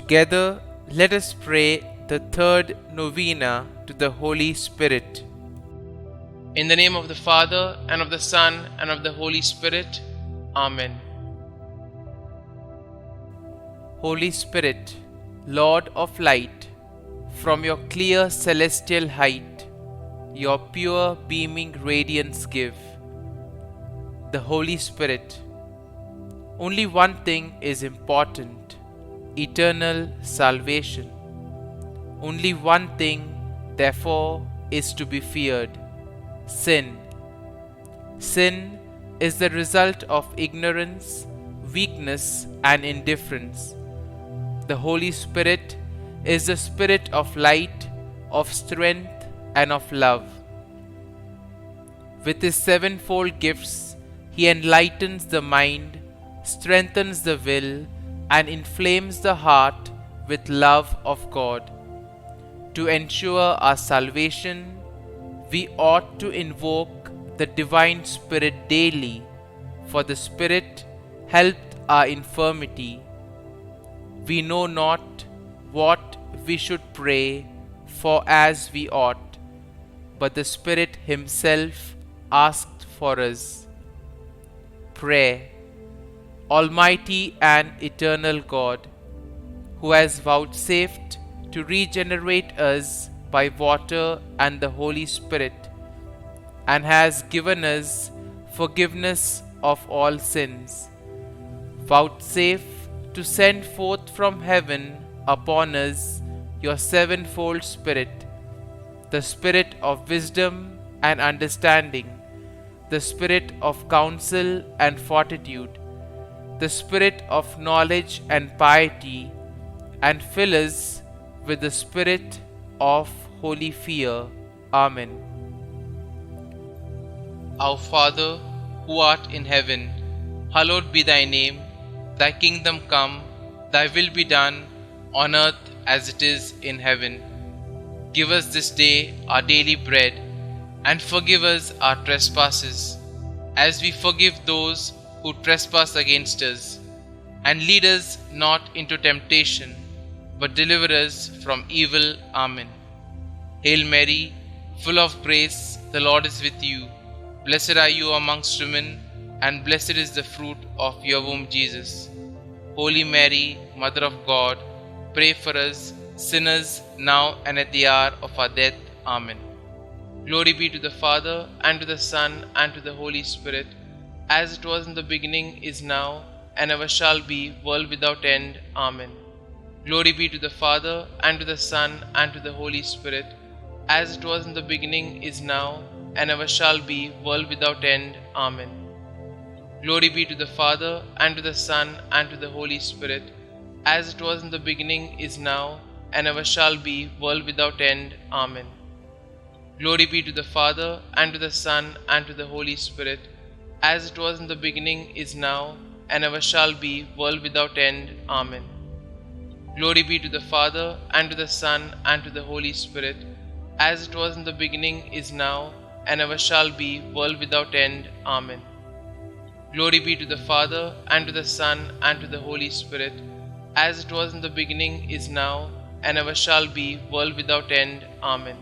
Together, let us pray the third novena to the Holy Spirit. In the name of the Father, and of the Son, and of the Holy Spirit. Amen. Holy Spirit, Lord of light, from your clear celestial height, your pure beaming radiance give. The Holy Spirit. Only one thing is important: eternal salvation. Only one thing, therefore, is to be feared: sin. Sin is the result of ignorance, weakness, and indifference. The Holy Spirit is the Spirit of light, of strength, and of love. With his sevenfold gifts, he enlightens the mind, strengthens the will, and inflames the heart with love of God. To ensure our salvation, we ought to invoke the Divine Spirit daily, for the Spirit helped our infirmity. We know not what we should pray for as we ought, but the Spirit Himself asked for us. Prayer. Almighty and eternal God, who has vouchsafed to regenerate us by water and the Holy Spirit, and has given us forgiveness of all sins, vouchsafe to send forth from heaven upon us your sevenfold Spirit, the Spirit of wisdom and understanding, the Spirit of counsel and fortitude, the Spirit of knowledge and piety, and fill us with the Spirit of holy fear. Amen. Our Father, who art in heaven, hallowed be thy name. Thy kingdom come, thy will be done, on earth as it is in heaven. Give us this day our daily bread, and forgive us our trespasses, as we forgive those who trespass against us. And lead us not into temptation, but deliver us from evil. Amen. Hail Mary, full of grace, the Lord is with you. Blessed are you amongst women, and blessed is the fruit of your womb, Jesus. Holy Mary, Mother of God, pray for us sinners, now and at the hour of our death. Amen. Glory be to the Father, and to the Son, and to the Holy Spirit, as it was in the beginning, is now, and ever shall be, world without end. Amen. Glory be to the Father, and to the Son, and to the Holy Spirit, as it was in the beginning, is now, and ever shall be, world without end. Amen. Glory be to the Father, and to the Son, and to the Holy Spirit, as it was in the beginning, is now, and ever shall be, world without end. Amen. Glory be to the Father, and to the Son, and to the Holy Spirit, as it was in the beginning, is now, and ever shall be, world without end. Amen. Glory be to the Father, and to the Son, and to the Holy Spirit, as it was in the beginning, is now, and ever shall be, world without end. Amen. Glory be to the Father, and to the Son, and to the Holy Spirit, as it was in the beginning, is now, and ever shall be, world without end. Amen.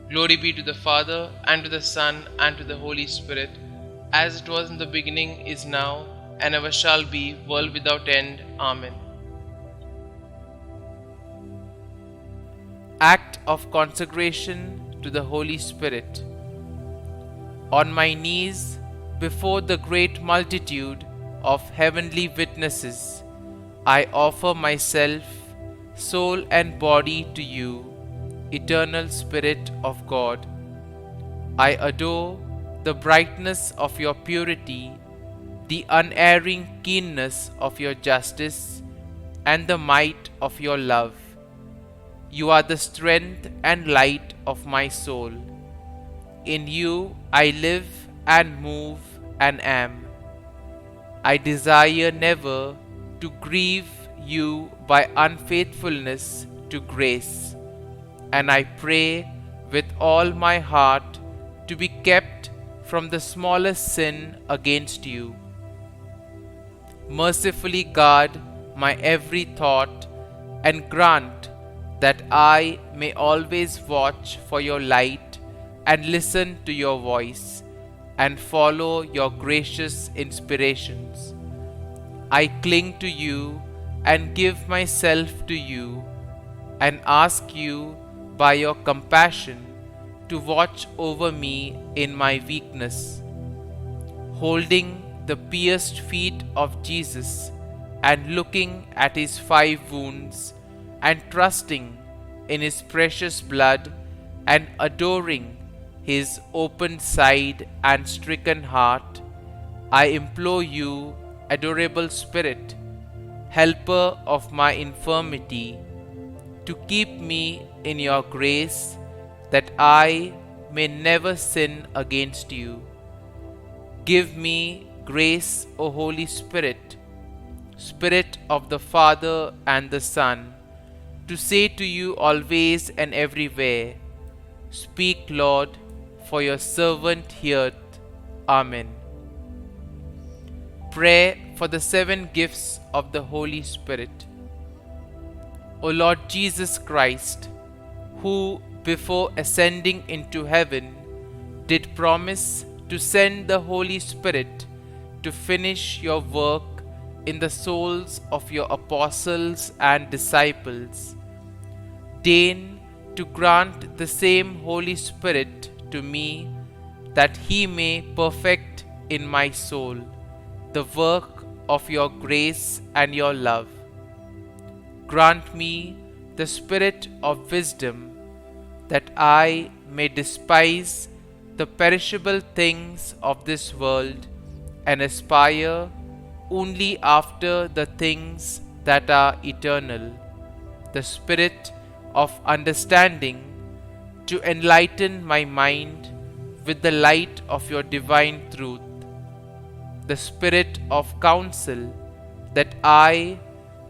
Glory be to the Father, and to the Son, and to the Holy Spirit, as it was in the beginning, is now, and ever shall be, world without end. Amen. Act of consecration to the Holy Spirit. On my knees before the great multitude of heavenly witnesses, I offer myself, soul and body to you, eternal Spirit of God. I adore the brightness of your purity, the unerring keenness of your justice, and the might of your love. You are the strength and light of my soul. In you I live and move and am. I desire never to grieve you by unfaithfulness to grace, and I pray with all my heart to be kept from the smallest sin against you. Mercifully guard my every thought, and grant that I may always watch for your light and listen to your voice and follow your gracious inspirations. I cling to you and give myself to you and ask you by your compassion to watch over me in my weakness. Holding the pierced feet of Jesus and looking at his 5 wounds and trusting in his precious blood and adoring his opened side and stricken heart, I implore you, adorable Spirit, helper of my infirmity, to keep me in your grace that I may never sin against you. Give me grace, O Holy Spirit, Spirit of the Father and the Son, to say to you always and everywhere, Speak, Lord, for your servant heareth. Amen. Prayer for the 7 gifts of the Holy Spirit. O Lord Jesus Christ, who before ascending into heaven did promise to send the Holy Spirit to finish your work in the souls of your apostles and disciples, deign to grant the same Holy Spirit to me, that he may perfect in my soul the work of your grace and your love. Grant me the spirit of wisdom, that I may despise the perishable things of this world and aspire only after the things that are eternal, the spirit of understanding to enlighten my mind with the light of your divine truth, the spirit of counsel that I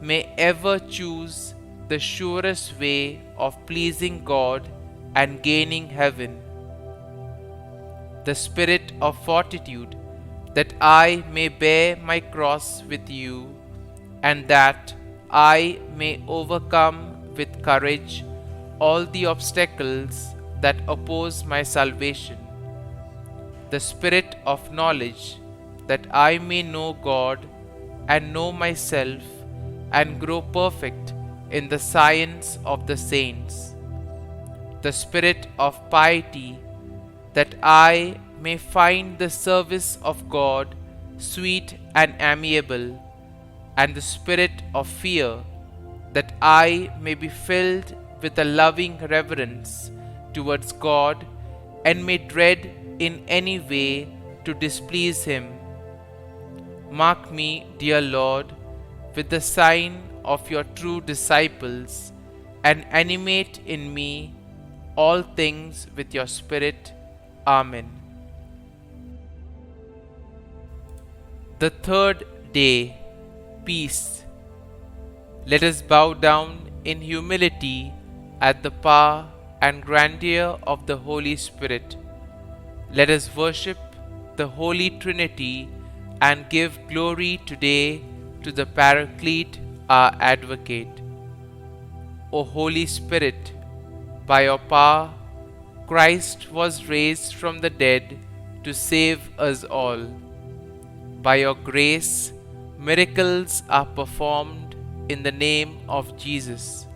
may ever choose the surest way of pleasing God and gaining heaven, the spirit of fortitude that I may bear my cross with you, and that I may overcome with courage all the obstacles that oppose my salvation, the spirit of knowledge that I may know God and know myself and grow perfect in the science of the saints, the spirit of piety that I may find the service of God sweet and amiable, and the spirit of fear that I may be filled with a loving reverence towards God and may dread in any way to displease him. Mark me, dear Lord, with the sign of your true disciples, and animate in me all things with your Spirit. Amen. The 3rd day, Peace. Let us bow down in humility at the power and grandeur of the Holy Spirit. Let us worship the Holy Trinity and give glory today to the Paraclete, our Advocate. O Holy Spirit, by your power, Christ was raised from the dead to save us all. By your grace, miracles are performed in the name of Jesus.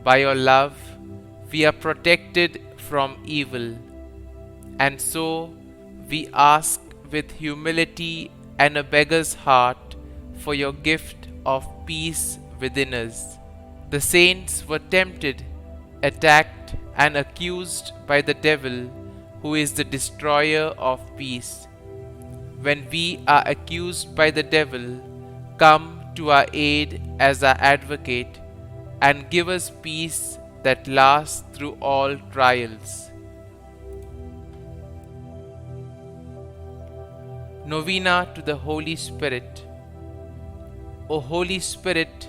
By your love, we are protected from evil. And so, we ask with humility and a beggar's heart for your gift of peace within us. The saints were tempted, attacked, and accused by the devil, who is the destroyer of peace. When we are accused by the devil, come to our aid as our advocate and give us peace that lasts through all trials. Novena to the Holy Spirit. O Holy Spirit,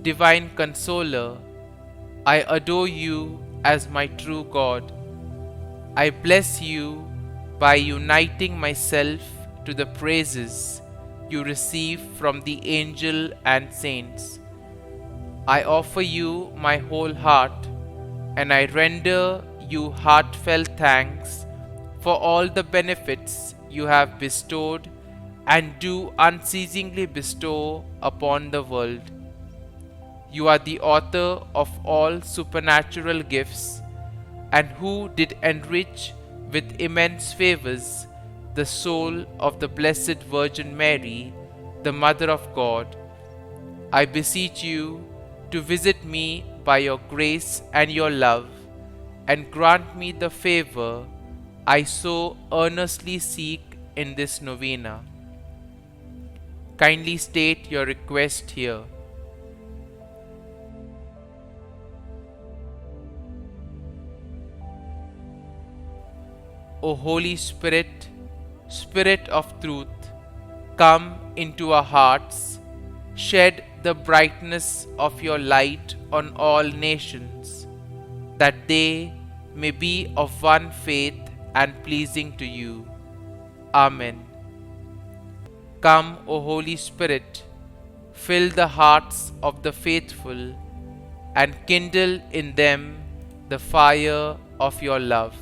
Divine Consoler, I adore you as my true God. I bless you by uniting myself to the praises you receive from the angel and saints. I offer you my whole heart, and I render you heartfelt thanks for all the benefits you have bestowed and do unceasingly bestow upon the world. You are the author of all supernatural gifts, and who did enrich with immense favors the soul of the Blessed Virgin Mary, the Mother of God. I beseech you to visit me by your grace and your love, and grant me the favor I so earnestly seek in this novena. Kindly state your request here. O Holy Spirit, Spirit of truth, come into our hearts, shed the brightness of your light on all nations, that they may be of one faith and pleasing to you. Amen. Come, O Holy Spirit, fill the hearts of the faithful and kindle in them the fire of your love.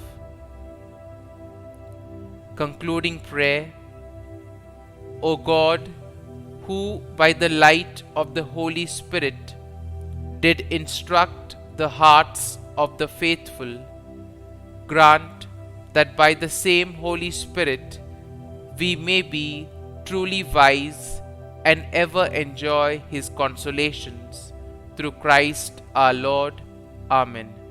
Concluding prayer. O God, who by the light of the Holy Spirit did instruct the hearts of the faithful, grant that by the same Holy Spirit we may be truly wise and ever enjoy His consolations. Through Christ our Lord. Amen.